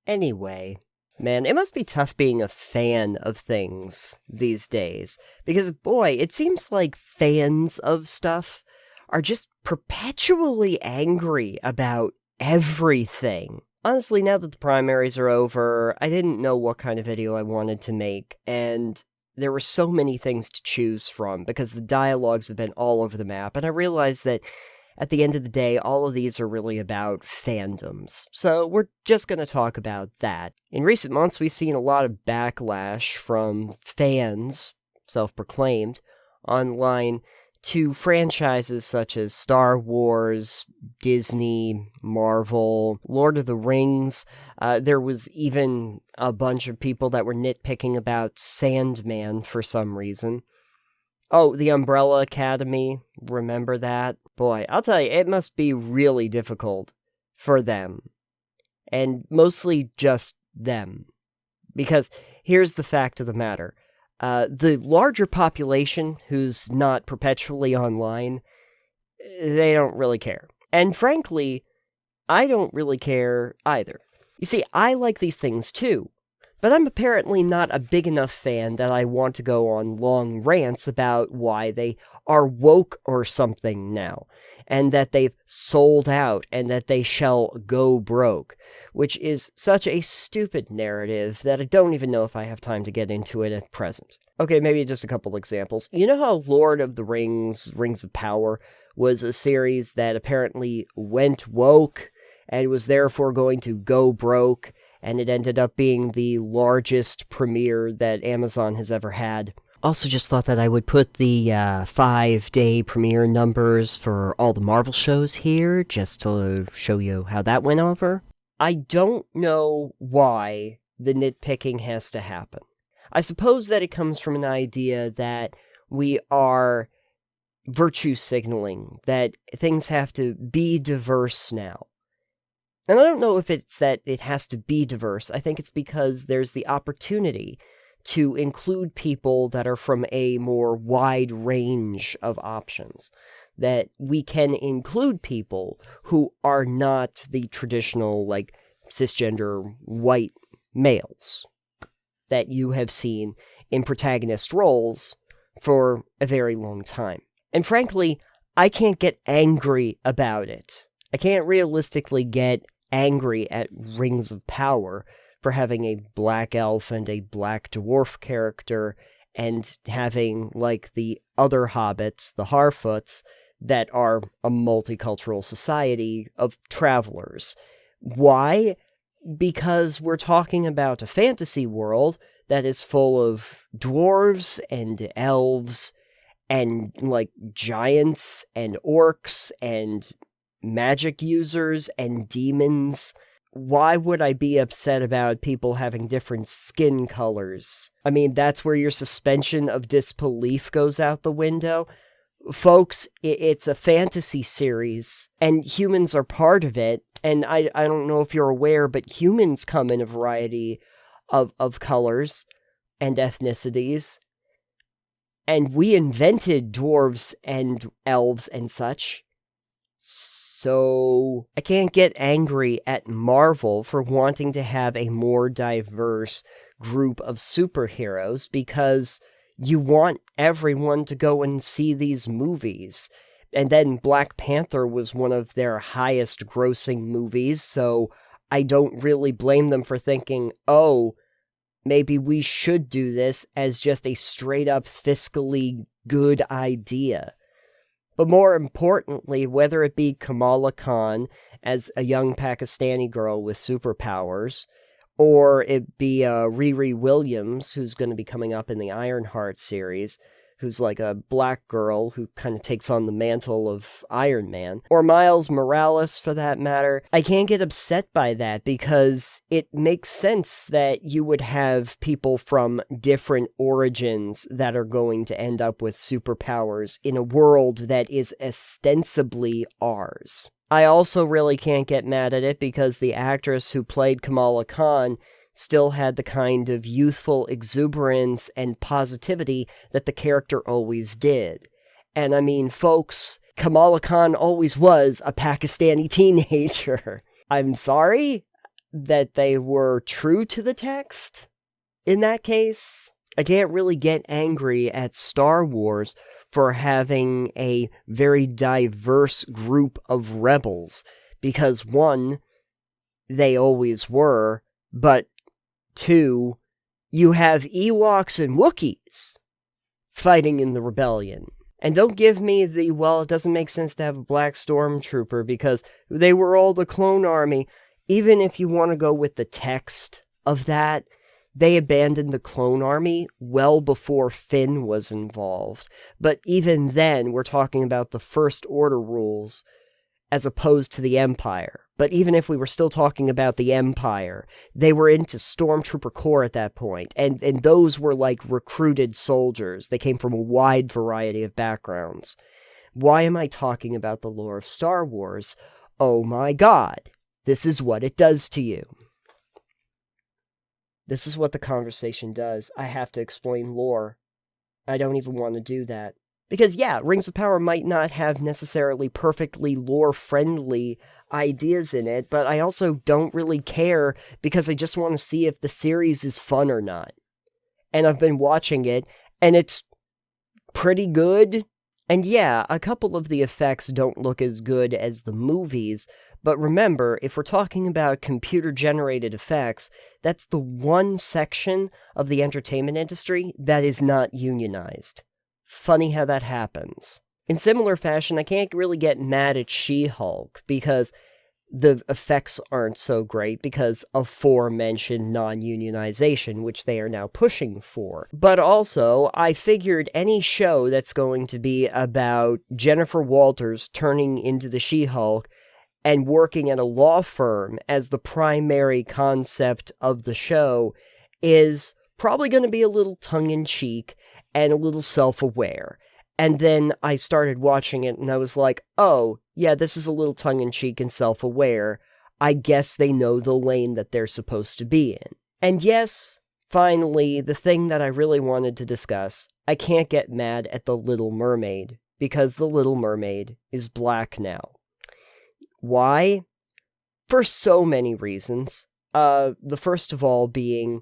Anyway, man, it must be tough being a fan of things these days. Because, boy, it seems like fans of stuff are just perpetually angry about everything. Honestly, now that the primaries are over, I didn't know what kind of video I wanted to make, and there were so many things to choose from because the dialogues have been all over the map, and I realized that at the end of the day, all of these are really about fandoms. So we're just going to talk about that. In recent months, we've seen a lot of backlash from fans, self-proclaimed, online to franchises such as Star Wars, Disney, Marvel, Lord of the Rings. There was even a bunch of people that were nitpicking about Sandman for some reason. Oh, the Umbrella Academy, remember that? Boy, I'll tell you, it must be really difficult for them. And mostly just them. Because here's the fact of the matter. The larger population who's not perpetually online, they don't really care. And frankly, I don't really care either. You see, I like these things too. But I'm apparently not a big enough fan that I want to go on long rants about why they are woke or something now, and that they've sold out, and that they shall go broke, which is such a stupid narrative that I don't even know if I have time to get into it at present. Okay, maybe just a couple examples. You know how Lord of the Rings, Rings of Power, was a series that apparently went woke, and was therefore going to go broke, and it ended up being the largest premiere that Amazon has ever had. Also just thought that I would put the 5-day premiere numbers for all the Marvel shows here, just to show you how that went over. I don't know why the nitpicking has to happen. I suppose that it comes from an idea that we are virtue signaling, that things have to be diverse now. And I don't know if it's that it has to be diverse. I think it's because there's the opportunity to include people that are from a more wide range of options. That we can include people who are not the traditional, like, cisgender white males that you have seen in protagonist roles for a very long time. And frankly, I can't get angry about it. I can't realistically get angry at Rings of Power for having a black elf and a black dwarf character and having, like, the other hobbits, the Harfoots, that are a multicultural society of travelers. Why? Because we're talking about a fantasy world that is full of dwarves and elves and, like, giants and orcs and magic users and demons. Why would I be upset about people having different skin colors? I mean, that's where your suspension of disbelief goes out the window. Folks, it's a fantasy series, and humans are part of it, and I don't know if you're aware, but humans come in a variety of colors and ethnicities, and we invented dwarves and elves and such. So I can't get angry at Marvel for wanting to have a more diverse group of superheroes because you want everyone to go and see these movies. And then Black Panther was one of their highest grossing movies, so I don't really blame them for thinking, oh, maybe we should do this as just a straight up fiscally good idea. But more importantly, whether it be Kamala Khan as a young Pakistani girl with superpowers, or it be Riri Williams, who's going to be coming up in the Ironheart series, who's like a black girl who kind of takes on the mantle of Iron Man, or Miles Morales for that matter, I can't get upset by that because it makes sense that you would have people from different origins that are going to end up with superpowers in a world that is ostensibly ours. I also really can't get mad at it because the actress who played Kamala Khan still had the kind of youthful exuberance and positivity that the character always did. And I mean, folks, Kamala Khan always was a Pakistani teenager. I'm sorry that they were true to the text in that case. I can't really get angry at Star Wars for having a very diverse group of rebels, because one, they always were, but two, you have Ewoks and Wookiees fighting in the rebellion. And don't give me the, well, it doesn't make sense to have a black stormtrooper because they were all the clone army. Even if you want to go with the text of that, they abandoned the clone army well before Finn was involved. But even then, we're talking about the First Order rules as opposed to the Empire. But even if we were still talking about the Empire, they were into Stormtrooper Corps at that point, and those were like recruited soldiers. They came from a wide variety of backgrounds. Why am I talking about the lore of Star Wars? Oh my god, this is what it does to you. This is what the conversation does. I have to explain lore. I don't even want to do that. Because yeah, Rings of Power might not have necessarily perfectly lore-friendly ideas in it, but I also don't really care because I just want to see if the series is fun or not. And I've been watching it, and it's pretty good. And yeah, a couple of the effects don't look as good as the movies, but remember, if we're talking about computer-generated effects, that's the one section of the entertainment industry that is not unionized. Funny how that happens. In similar fashion, I can't really get mad at She-Hulk because the effects aren't so great because of aforementioned non-unionization, which they are now pushing for. But also, I figured any show that's going to be about Jennifer Walters turning into the She-Hulk and working at a law firm as the primary concept of the show is probably going to be a little tongue-in-cheek and a little self-aware. And then I started watching it and I was like, oh, yeah, this is a little tongue-in-cheek and self-aware. I guess they know the lane that they're supposed to be in. And yes, finally, the thing that I really wanted to discuss, I can't get mad at The Little Mermaid, because The Little Mermaid is black now. Why? For so many reasons. The first of all being,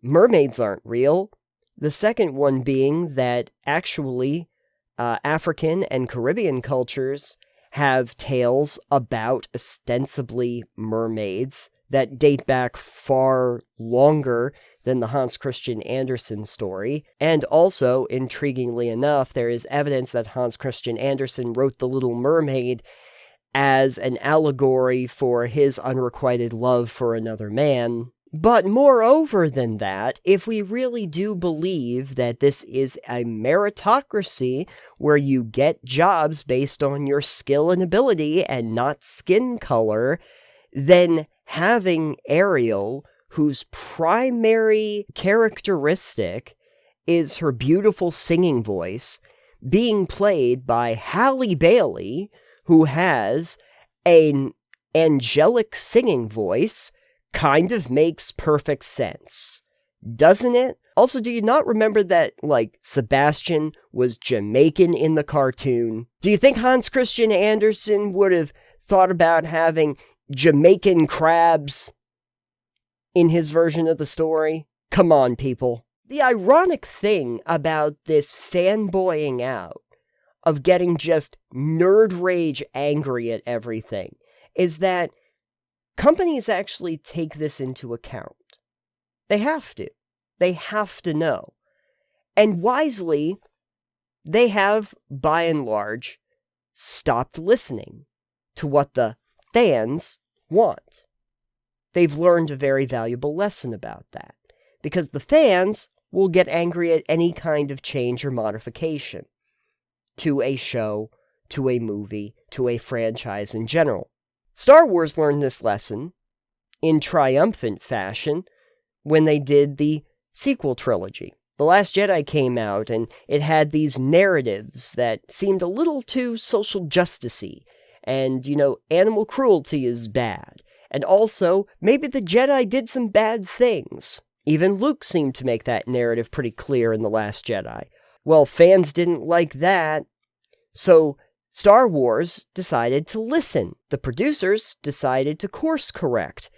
mermaids aren't real. The second one being that actually African and Caribbean cultures have tales about ostensibly mermaids that date back far longer than the Hans Christian Andersen story. And also, intriguingly enough, there is evidence that Hans Christian Andersen wrote The Little Mermaid as an allegory for his unrequited love for another man. But moreover than that, if we really do believe that this is a meritocracy where you get jobs based on your skill and ability and not skin color, then having Ariel, whose primary characteristic is her beautiful singing voice, being played by Halle Bailey, who has an angelic singing voice, kind of makes perfect sense, doesn't it? Also, do you not remember that, Sebastian was Jamaican in the cartoon? Do you think Hans Christian Andersen would have thought about having Jamaican crabs in his version of the story? Come on, people. The ironic thing about this fanboying out of getting just nerd rage angry at everything is that companies actually take this into account. They have to. They have to know. And wisely, they have, by and large, stopped listening to what the fans want. They've learned a very valuable lesson about that, because the fans will get angry at any kind of change or modification to a show, to a movie, to a franchise in general. Star Wars learned this lesson in triumphant fashion when they did the sequel trilogy. The Last Jedi came out, and it had these narratives that seemed a little too social justice-y, and, animal cruelty is bad. And also, maybe the Jedi did some bad things. Even Luke seemed to make that narrative pretty clear in The Last Jedi. Well, fans didn't like that, so Star Wars decided to listen. The producers decided to course correct,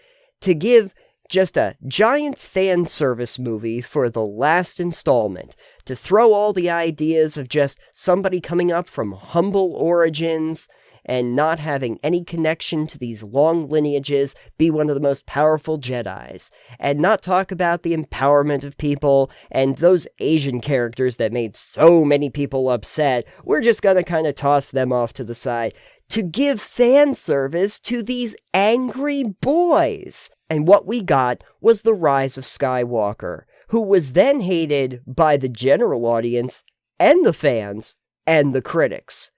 to give just a giant fan service movie for the last installment, to throw all the ideas of just somebody coming up from humble origins and not having any connection to these long lineages be one of the most powerful Jedis, and not talk about the empowerment of people and those Asian characters that made so many people upset. We're just gonna kind of toss them off to the side to give fan service to these angry boys. And what we got was the rise of Skywalker, who was then hated by the general audience and the fans and the critics.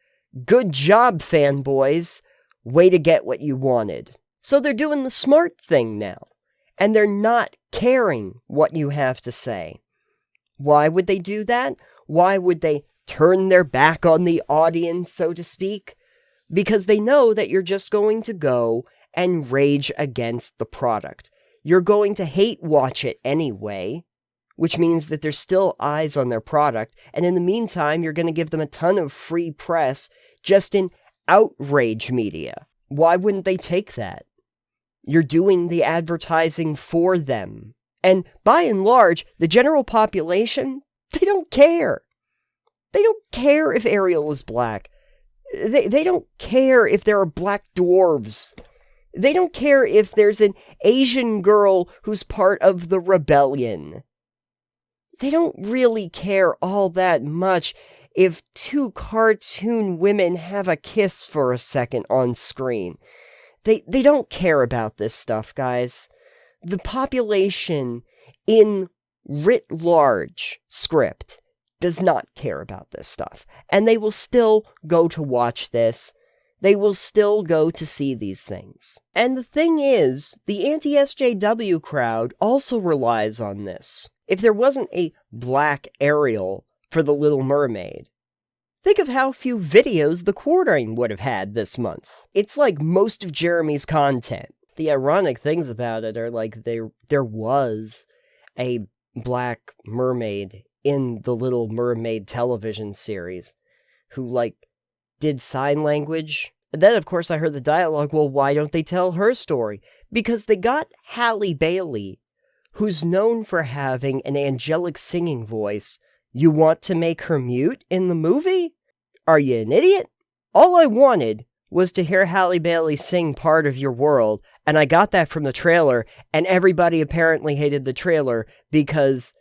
Good job, fanboys. Way to get what you wanted. So they're doing the smart thing now, and they're not caring what you have to say. Why would they do that? Why would they turn their back on the audience, so to speak? Because they know that you're just going to go and rage against the product. You're going to hate watch it anyway, which means that there's still eyes on their product, and in the meantime, you're going to give them a ton of free press just in outrage media. Why wouldn't they take that? You're doing the advertising for them. And by and large, the general population, they don't care. They don't care if Ariel is black. They don't care if there are black dwarves. They don't care if there's an Asian girl who's part of the rebellion. They don't really care all that much if two cartoon women have a kiss for a second on screen. They don't care about this stuff, guys. The population in writ large script does not care about this stuff. And they will still go to watch this. They will still go to see these things. And the thing is, the anti-SJW crowd also relies on this. If there wasn't a black Ariel for The Little Mermaid, think of how few videos The Quartering would have had this month. It's like most of Jeremy's content. The ironic things about it are like there was a black mermaid in the Little Mermaid television series who did sign language. And then, of course, I heard the dialogue, well, why don't they tell her story? Because they got Halle Bailey, who's known for having an angelic singing voice. You want to make her mute in the movie? Are you an idiot? All I wanted was to hear Halle Bailey sing Part of Your World, and I got that from the trailer, and everybody apparently hated the trailer because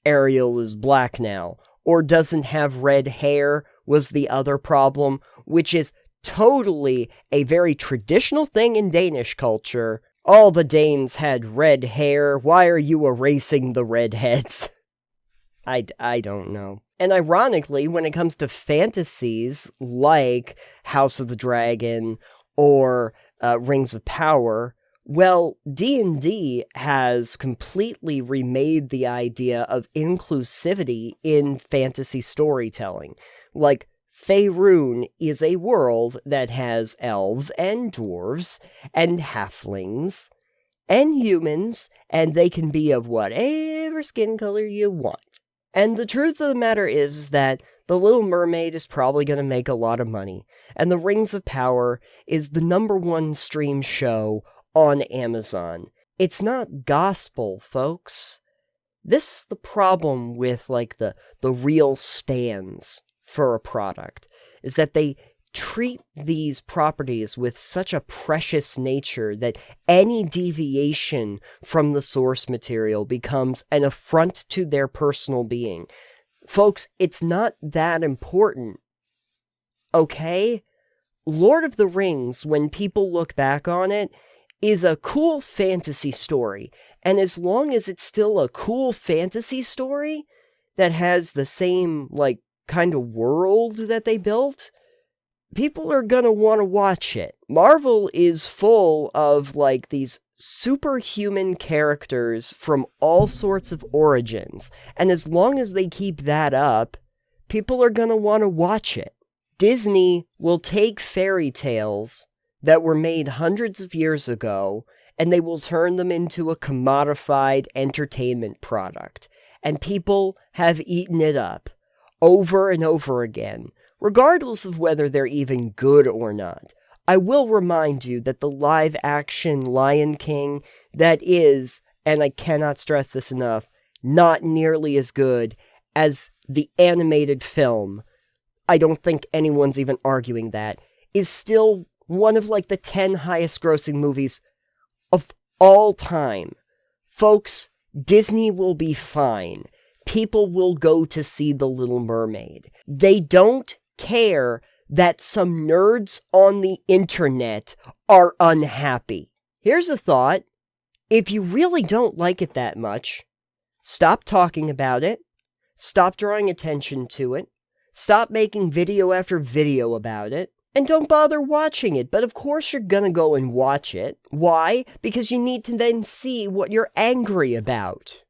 Ariel is black now, or doesn't have red hair was the other problem, which is totally a very traditional thing in Danish culture. All the Danes had red hair. Why are you erasing the redheads? I don't know. And ironically, when it comes to fantasies like House of the Dragon or Rings of Power, well, D&D has completely remade the idea of inclusivity in fantasy storytelling. Like, Faerun is a world that has elves and dwarves and halflings and humans, and they can be of whatever skin color you want. And the truth of the matter is that The Little Mermaid is probably going to make a lot of money, and The Rings of Power is the #1 stream show on Amazon. It's not gospel, folks. This is the problem with, the real stands for a product, is that they treat these properties with such a precious nature that any deviation from the source material becomes an affront to their personal being. Folks, it's not that important, okay? Lord of the Rings, when people look back on it, is a cool fantasy story, and as long as it's still a cool fantasy story that has the same, kind of world that they built, people are gonna want to watch it. Marvel is full of, these superhuman characters from all sorts of origins, and as long as they keep that up, people are gonna want to watch it. Disney will take fairy tales that were made hundreds of years ago, and they will turn them into a commodified entertainment product, and people have eaten it up over and over again. regardless of whether they're even good or not. I will remind you that the live-action Lion King, that is, and I cannot stress this enough, not nearly as good as the animated film. I don't think anyone's even arguing that, is still one of like the 10 highest grossing movies of all time. Folks, Disney will be fine. People will go to see The Little Mermaid. They don't care that some nerds on the internet are unhappy. Here's a thought. If you really don't like it that much, stop talking about it. Stop drawing attention to it. Stop making video after video about it. And don't bother watching it. But of course you're gonna go and watch it. Why? Because you need to then see what you're angry about.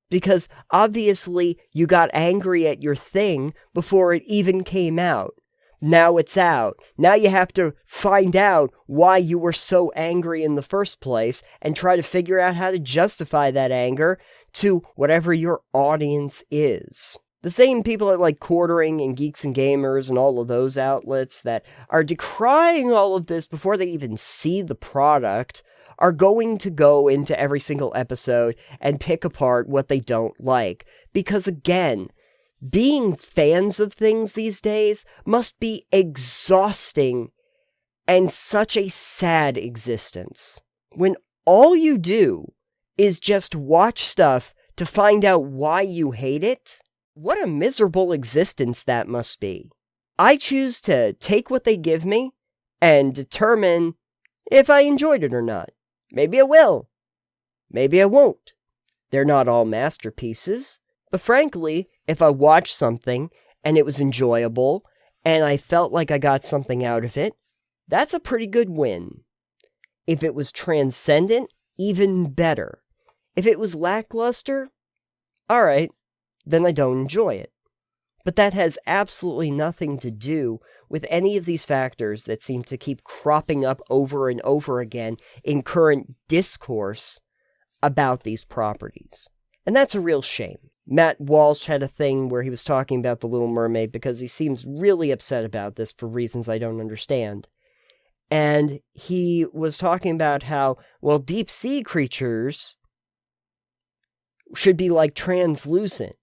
Because obviously you got angry at your thing before it even came out. Now it's out. Now you have to find out why you were so angry in the first place and try to figure out how to justify that anger to whatever your audience is. The same people at like Quartering and Geeks and Gamers and all of those outlets that are decrying all of this before they even see the product are going to go into every single episode and pick apart what they don't like. Because again, being fans of things these days must be exhausting and such a sad existence. When all you do is just watch stuff to find out why you hate it, what a miserable existence that must be. I choose to take what they give me and determine if I enjoyed it or not. Maybe I will. Maybe I won't. They're not all masterpieces. But frankly, if I watched something and it was enjoyable and I felt like I got something out of it, that's a pretty good win. If it was transcendent, even better. If it was lackluster, alright, then I don't enjoy it. But that has absolutely nothing to do with any of these factors that seem to keep cropping up over and over again in current discourse about these properties. And that's a real shame. Matt Walsh had a thing where he was talking about The Little Mermaid because he seems really upset about this for reasons I don't understand. And he was talking about how, well, deep sea creatures should be like translucent.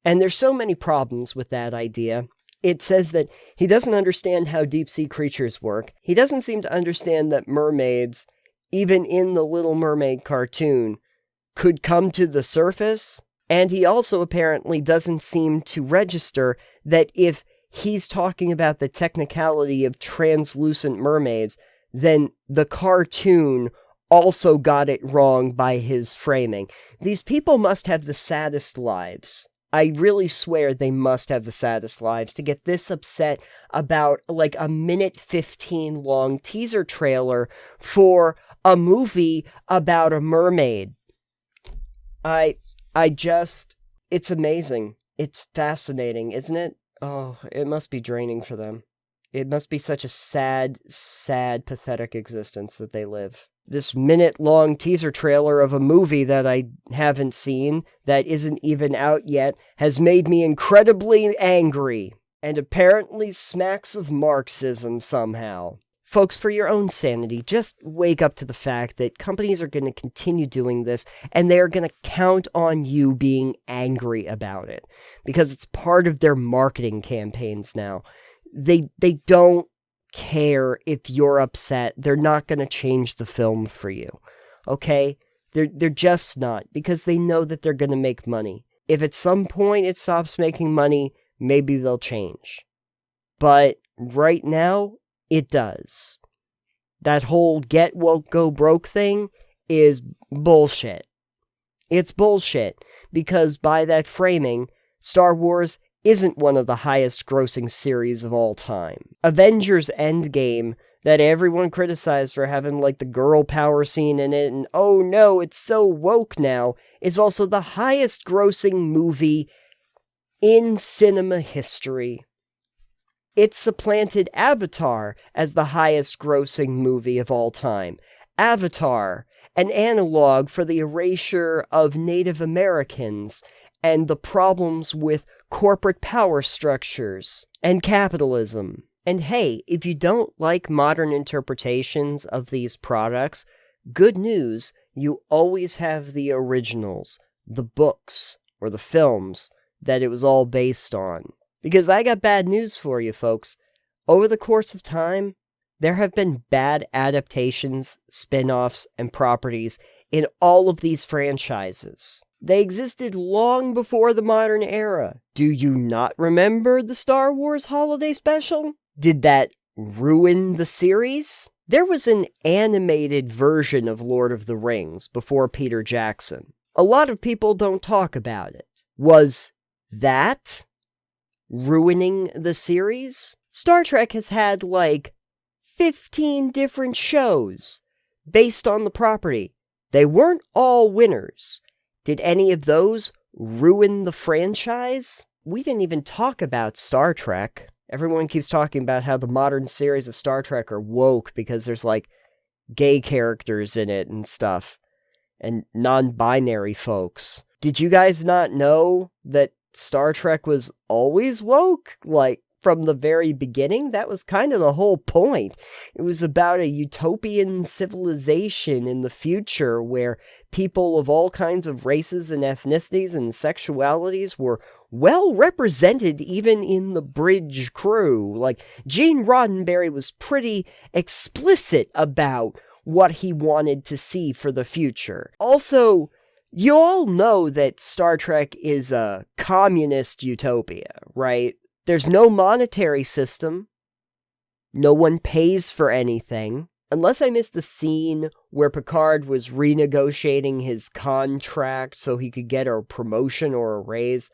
And there's so many problems with that idea. It says that he doesn't understand how deep sea creatures work. He doesn't seem to understand that mermaids, even in the Little Mermaid cartoon, could come to the surface. And he also apparently doesn't seem to register that if he's talking about the technicality of translucent mermaids, then the cartoon also got it wrong by his framing. These people must have the saddest lives. I really swear they must have the saddest lives to get this upset about like a 1:15 long teaser trailer for a movie about a mermaid. It's amazing. It's fascinating, isn't it? Oh, it must be draining for them. It must be such a sad, sad, pathetic existence that they live. This minute-long teaser trailer of a movie that I haven't seen, that isn't even out yet, has made me incredibly angry, and apparently smacks of Marxism somehow. Folks, for your own sanity, just wake up to the fact that companies are going to continue doing this, and they are going to count on you being angry about it, because it's part of their marketing campaigns now. They don't care if you're upset. They're not going to change the film for you, okay? They're just not, because they know that they're going to make money. If at some point it stops making money, maybe they'll change. But right now, it does. That whole get woke, go broke thing is bullshit. It's bullshit, because by that framing, Star Wars isn't one of the highest grossing series of all time. Avengers Endgame, that everyone criticized for having like the girl power scene in it, and oh no, it's so woke now, is also the highest grossing movie in cinema history. It supplanted Avatar as the highest grossing movie of all time. Avatar, an analog for the erasure of Native Americans and the problems with corporate power structures and capitalism. And hey, if you don't like modern interpretations of these products, good news, you always have the originals, the books, or the films that it was all based on. Because I got bad news for you, folks. Over the course of time, there have been bad adaptations, spin-offs, and properties in all of these franchises. They existed long before the modern era. Do you not remember the Star Wars Holiday Special? Did that ruin the series? There was an animated version of Lord of the Rings before Peter Jackson. A lot of people don't talk about it. Was that ruining the series? Star Trek has had like 15 different shows based on the property. They weren't all winners. Did any of those ruin the franchise? We didn't even talk about Star Trek. Everyone keeps talking about how the modern series of Star Trek are woke because there's like gay characters in it and stuff, and non-binary folks. Did you guys not know that Star Trek was always woke? Like, from the very beginning? That was kind of the whole point. It was about a utopian civilization in the future where people of all kinds of races and ethnicities and sexualities were well represented even in the bridge crew. Like, Gene Roddenberry was pretty explicit about what he wanted to see for the future. Also, you all know that Star Trek is a communist utopia, right? There's no monetary system. No one pays for anything. Unless I missed the scene where Picard was renegotiating his contract so he could get a promotion or a raise,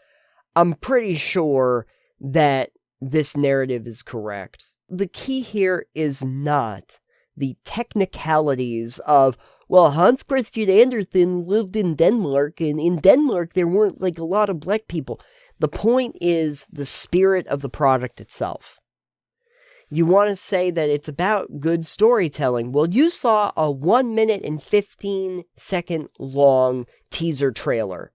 I'm pretty sure that this narrative is correct. The key here is not the technicalities of, well, Hans Christian Andersen lived in Denmark, and in Denmark there weren't like a lot of black people. The point is the spirit of the product itself. You want to say that it's about good storytelling. Well, you saw a 1 minute and 15 second long teaser trailer.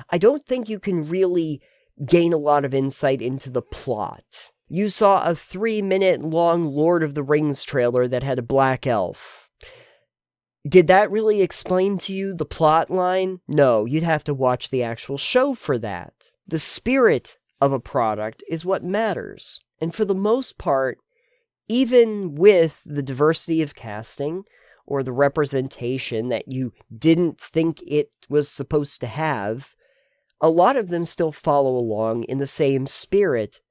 I don't think you can really gain a lot of insight into the plot. You saw a 3 minute long Lord of the Rings trailer that had a black elf. Did that really explain to you the plot line? No, you'd have to watch the actual show for that. The spirit of a product is what matters. And for the most part, even with the diversity of casting or the representation that you didn't think it was supposed to have, a lot of them still follow along in the same spirit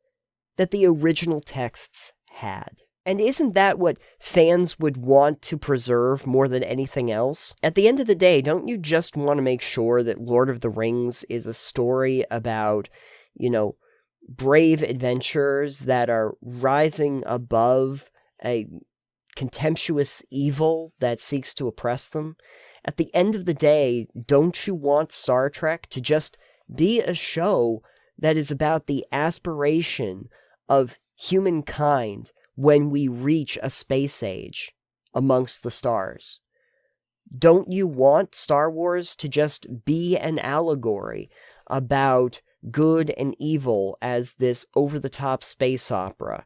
that the original texts had. And isn't that what fans would want to preserve more than anything else? At the end of the day, don't you just want to make sure that Lord of the Rings is a story about, brave adventurers that are rising above a contemptuous evil that seeks to oppress them? At the end of the day, don't you want Star Trek to just be a show that is about the aspiration of humankind when we reach a space age amongst the stars? Don't you want Star Wars to just be an allegory about good and evil as this over-the-top space opera?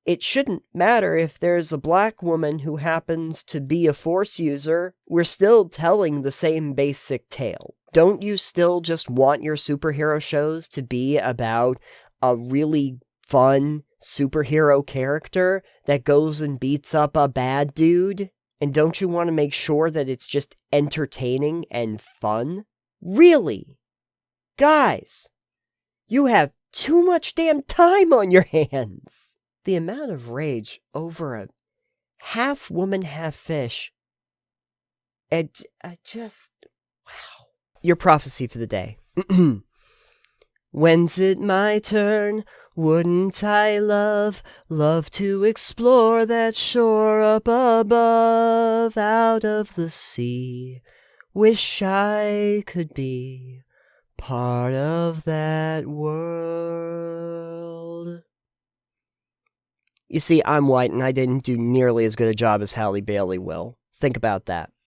It shouldn't matter if there's a black woman who happens to be a Force user. We're still telling the same basic tale. Don't you still just want your superhero shows to be about a really fun superhero character that goes and beats up a bad dude? And don't you want to make sure that it's just entertaining and fun? Really? Guys, you have too much damn time on your hands. The amount of rage over a half woman, half fish. Wow. Your prophecy for the day. When's it my turn? Wouldn't I love to explore that shore up above, out of the sea? Wish I could be part of that world. You see, I'm white and I didn't do nearly as good a job as Halle Bailey will. Think about that.